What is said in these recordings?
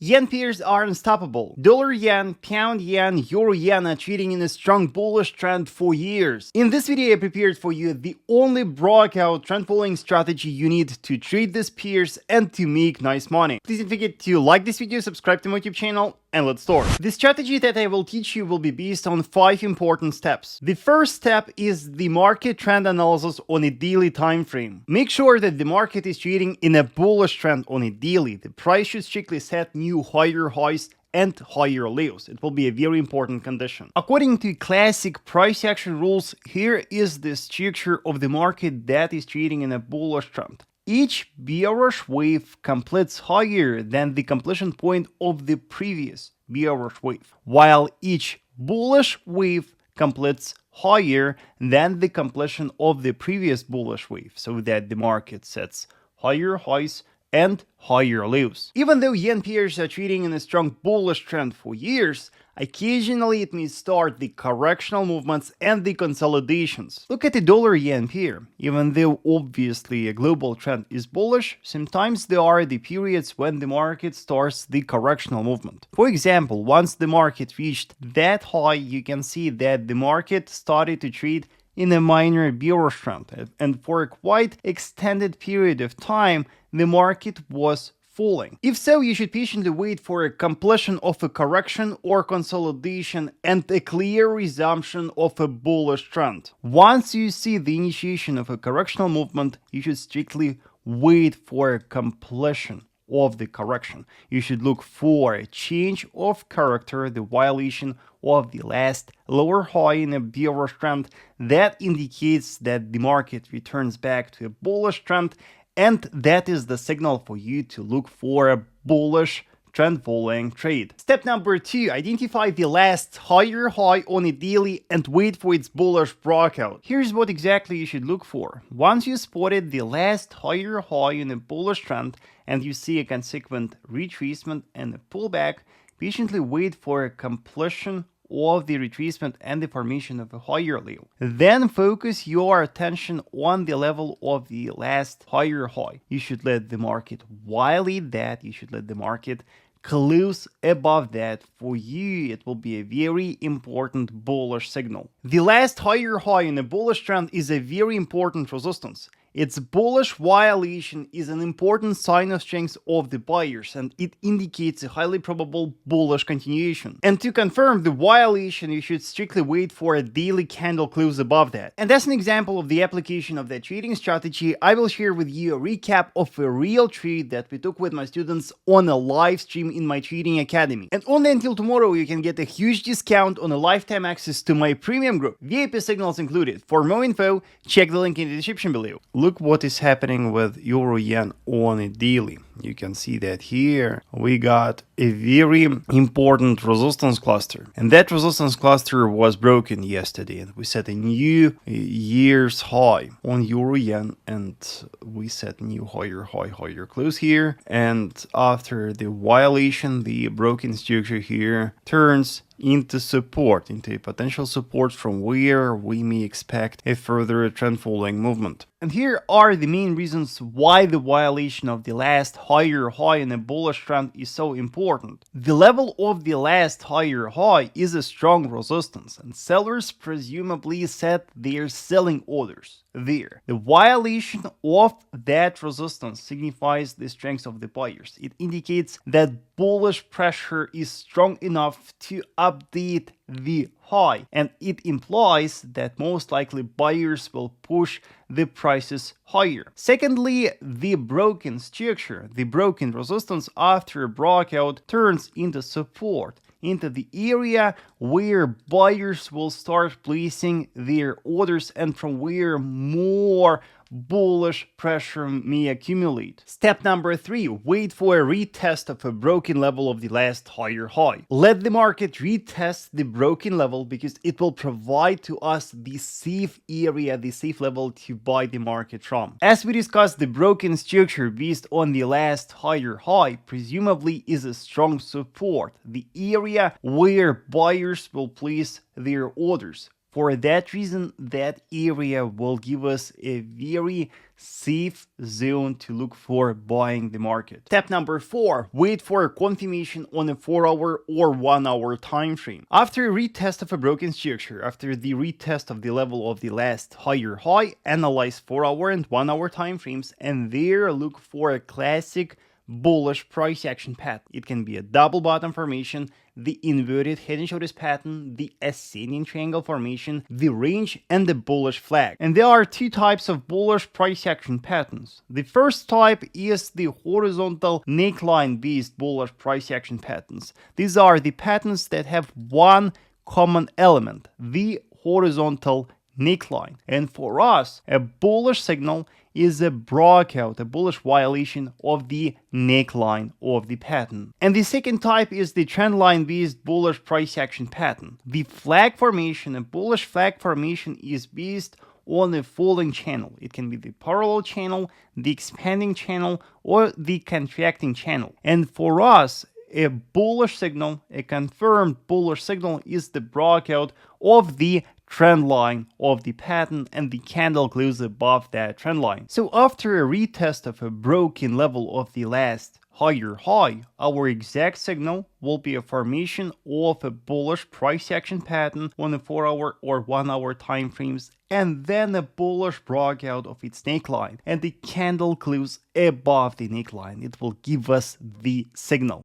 Yen pairs are unstoppable. Dollar yen, pound yen, euro yen are trading in a strong bullish trend for years. In this video, I prepared for you the only breakout trend following strategy you need to trade these pairs and to make nice money. Please don't forget to like this video, subscribe to my YouTube channel, and let's start. The strategy that I will teach you will be based on 5 important steps. The first step is the market trend analysis on a daily time frame. Make sure that the market is trading in a bullish trend on a daily. The price should strictly set new higher highs and higher lows. It will be a very important condition. According to classic price action rules, here is the structure of the market that is trading in a bullish trend. Each bearish wave completes higher than the completion point of the previous bearish wave, while each bullish wave completes higher than the completion of the previous bullish wave, so that the market sets higher highs and higher lows. Even though yen pairs are trading in a strong bullish trend for years, occasionally it may start the correctional movements and the consolidations. Look at the dollar yen pair. Even though obviously a global trend is bullish, sometimes there are the periods when the market starts the correctional movement. For example, once the market reached that high, you can see that the market started to trade in a minor bearish trend, and for a quite extended period of time, the market was falling. If so, you should patiently wait for a completion of a correction or consolidation and a clear resumption of a bullish trend. Once you see the initiation of a correctional movement, you should strictly wait for a completion of the correction. You should look for a change of character, the violation of the last lower high in a bearish trend. That indicates that the market returns back to a bullish trend, and that is the signal for you to look for a bullish trend following trade. Step number 2, identify the last higher high on a daily and wait for its bullish breakout. Here's what exactly you should look for. Once you spotted the last higher high in a bullish trend and you see a consequent retracement and a pullback, patiently wait for a completion of the retracement and the formation of a higher low. Then focus your attention on the level of the last higher high. You should let the market violate that. You should let the market close above that. For you, it will be a very important bullish signal. The last higher high in a bullish trend is a very important resistance. Its bullish violation is an important sign of strength of the buyers, and it indicates a highly probable bullish continuation. And to confirm the violation, you should strictly wait for a daily candle close above that. And as an example of the application of that trading strategy, I will share with you a recap of a real trade that we took with my students on a live stream in my trading academy. And only until tomorrow you can get a huge discount on a lifetime access to my premium group, VIP signals included. For more info, check the link in the description below. Look what is happening with euro yen on a daily. You can see that here we got a very important resistance cluster, and that resistance cluster was broken yesterday, and we set a new year's high on euro yen, and we set new higher high, higher close here. And after the violation, the broken structure here turns into support, into a potential support from where we may expect a further trend following movement. And here are the main reasons why the violation of the last higher high in a bullish trend is so important. The level of the last higher high is a strong resistance, and sellers presumably set their selling orders there. The violation of that resistance signifies the strength of the buyers. It indicates that bullish pressure is strong enough to update the high, and it implies that most likely buyers will push the prices higher. Secondly, the broken structure, the broken resistance after a breakout turns into support, into the area where buyers will start placing their orders and from where more bullish pressure may accumulate. Step number 3, wait for a retest of a broken level of the last higher high. Let the market retest the broken level because it will provide to us the safe area, the safe level to buy the market from. As we discussed, the broken structure based on the last higher high presumably is a strong support, the area where buyers will place their orders. For that reason, that area will give us a very safe zone to look for buying the market. Step number 4, wait for a confirmation on a 4-hour or 1-hour time frame. After a retest of a broken structure, after the retest of the level of the last higher high, analyze 4-hour and 1-hour time frames, and there look for a classic bullish price action pattern. It can be a double bottom formation, the inverted head and shoulders pattern, the ascending triangle formation, the range, and the bullish flag. And there are 2 types of bullish price action patterns. The first type is the horizontal neckline based bullish price action patterns. These are the patterns that have one common element, the horizontal neckline. And for us, a bullish signal is a breakout, a bullish violation of the neckline of the pattern. And the second type is the trendline based bullish price action pattern. The flag formation, a bullish flag formation, is based on a falling channel. It can be the parallel channel, the expanding channel, or the contracting channel. And for us, a bullish signal, a confirmed bullish signal, is the breakout of the trend line of the pattern and the candle close above that trend line. So after a retest of a broken level of the last higher high, our exact signal will be a formation of a bullish price action pattern on a 4-hour or 1-hour time frames, and then a bullish breakout of its neckline and the candle close above the neckline. It will give us the signal.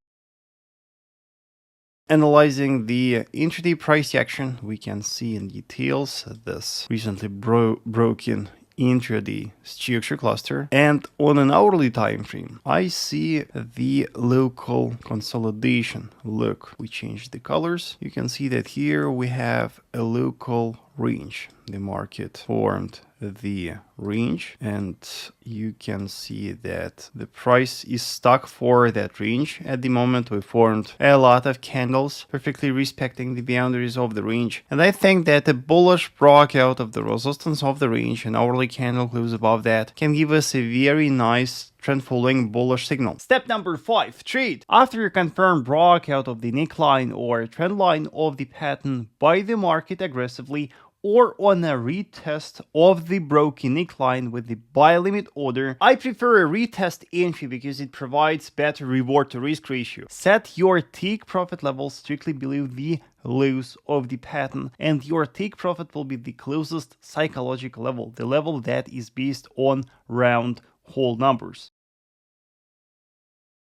Analyzing the intraday price action, we can see in details this recently broken intraday structure cluster, and on an hourly time frame I see the local consolidation. Look, we changed the colors. You can see that here we have a local range. The market formed the range, and you can see that the price is stuck for that range. At the moment we formed a lot of candles perfectly respecting the boundaries of the range, and I think that a bullish breakout of the resistance of the range, an hourly candle close above that, can give us a very nice trend following bullish signal. Step number 5, trade. After a confirmed breakout of the neckline or trend line of the pattern, buy the market aggressively or on a retest of the broken neckline with the buy limit order. I prefer a retest entry because it provides better reward to risk ratio. Set your take profit level strictly below the lows of the pattern, and your take profit will be the closest psychological level, the level that is based on round whole numbers.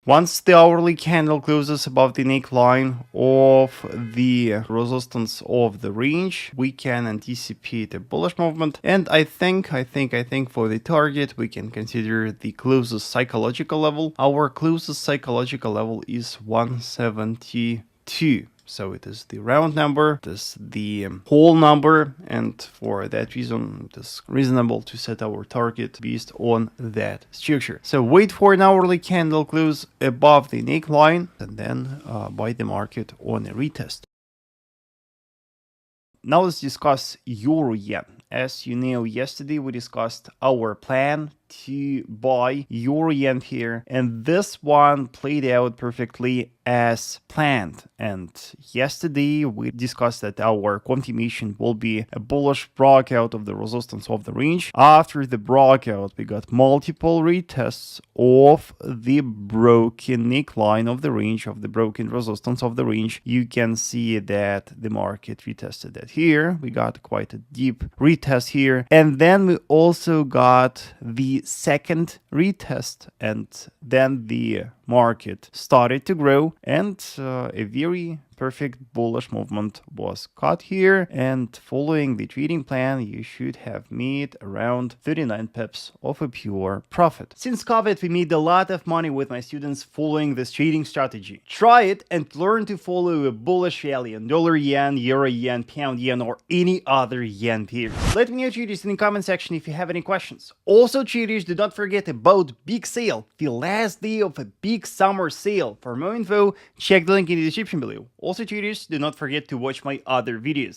Once the hourly candle closes above the neckline of the resistance of the range, we can anticipate a bullish movement. And I think for the target, we can consider the closest psychological level. Our closest psychological level is 172. So it is the round number, it is the whole number, and for that reason it is reasonable to set our target based on that structure. So wait for an hourly candle close above the neckline and then buy the market on a retest. Now let's discuss Euro Yen. As you know, yesterday we discussed our plan to buy Euro Yen here, and this one played out perfectly as planned. And yesterday we discussed that our confirmation will be a bullish breakout of the resistance of the range. After the breakout, we got multiple retests of the broken neckline of the range, of the broken resistance of the range. You can see that the market retested that here. We got quite a deep retest here, and then we also got the second retest, and then the market started to grow, and a very perfect bullish movement was caught here. And following the trading plan, you should have made around 39 pips of a pure profit. Since COVID, we made a lot of money with my students following this trading strategy. Try it and learn to follow a bullish rally on dollar yen, euro yen, pound yen, or any other yen pair. Let me know, traders, in the comment section if you have any questions. Also, traders, do not forget about big sale, the last day of a big summer sale. For more info, check the link in the description below. Also, traders, do not forget to watch my other videos.